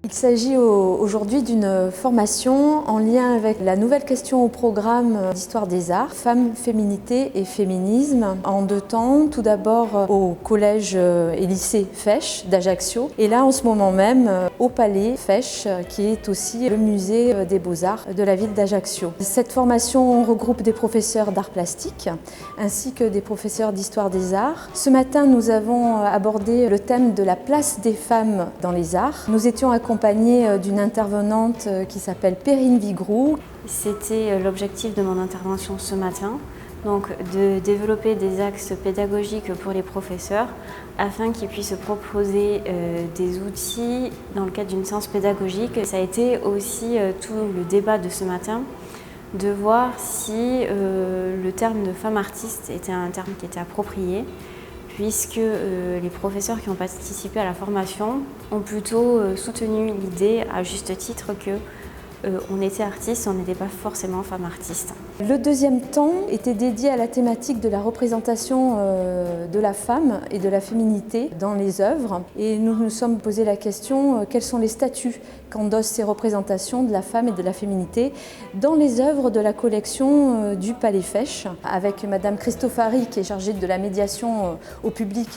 Il s'agit aujourd'hui d'une formation en lien avec la nouvelle question au programme d'Histoire des Arts, Femmes, Féminité et Féminisme, en 2 temps. Tout d'abord au collège et lycée Fesch d'Ajaccio, et là en ce moment même au Palais Fesch, qui est aussi le musée des Beaux-Arts de la ville d'Ajaccio. Cette formation regroupe des professeurs d'art plastique ainsi que des professeurs d'Histoire des Arts. Ce matin, nous avons abordé le thème de la place des femmes dans les arts. Nous étions accompagnée d'une intervenante qui s'appelle Perrine Vigroux. C'était l'objectif de mon intervention ce matin, donc de développer des axes pédagogiques pour les professeurs afin qu'ils puissent proposer des outils dans le cadre d'une séance pédagogique. Ça a été aussi tout le débat de ce matin, de voir si le terme de femme artiste était un terme qui était approprié, puisque les professeurs qui ont participé à la formation ont plutôt soutenu l'idée, à juste titre, que on était artiste, on n'était pas forcément femme artiste. Le deuxième temps était dédié à la thématique de la représentation de la femme et de la féminité dans les œuvres. Et nous nous sommes posé la question, quels sont les statuts qu'endossent ces représentations de la femme et de la féminité dans les œuvres de la collection du Palais Fesch, avec Madame Cristofari qui est chargée de la médiation au public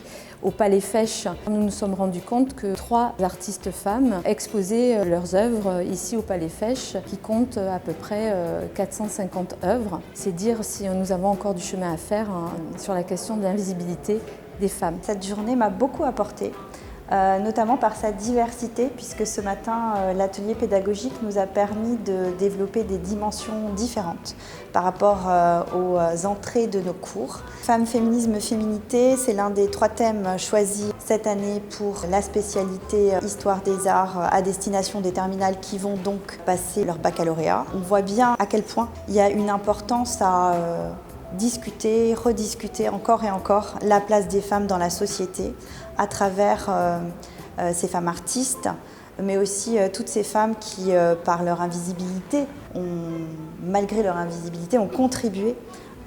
au Palais Fesch. Nous nous sommes rendus compte que 3 artistes femmes exposaient leurs œuvres ici au Palais Fesch, qui compte à peu près 450 œuvres. C'est dire si nous avons encore du chemin à faire sur la question de l'invisibilité des femmes. Cette journée m'a beaucoup apporté, notamment par sa diversité, puisque ce matin, l'atelier pédagogique nous a permis de développer des dimensions différentes par rapport aux entrées de nos cours. Femmes, féminisme, féminité, c'est l'un des 3 thèmes choisis cette année pour la spécialité Histoire des Arts à destination des terminales qui vont donc passer leur baccalauréat. On voit bien à quel point il y a une importance à discuter, rediscuter encore et encore la place des femmes dans la société à travers ces femmes artistes, mais aussi toutes ces femmes qui, par leur invisibilité, malgré leur invisibilité, ont contribué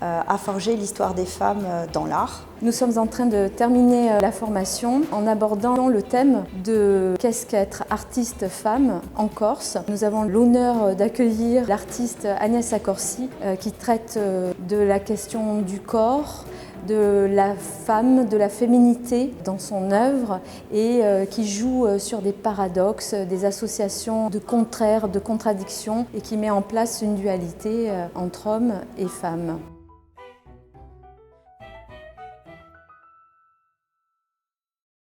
à forger l'histoire des femmes dans l'art. Nous sommes en train de terminer la formation en abordant le thème de qu'est-ce qu'être artiste femme en Corse. Nous avons l'honneur d'accueillir l'artiste Agnès Accorsi qui traite de la question du corps, de la femme, de la féminité dans son œuvre et qui joue sur des paradoxes, des associations de contraires, de contradictions et qui met en place une dualité entre hommes et femmes.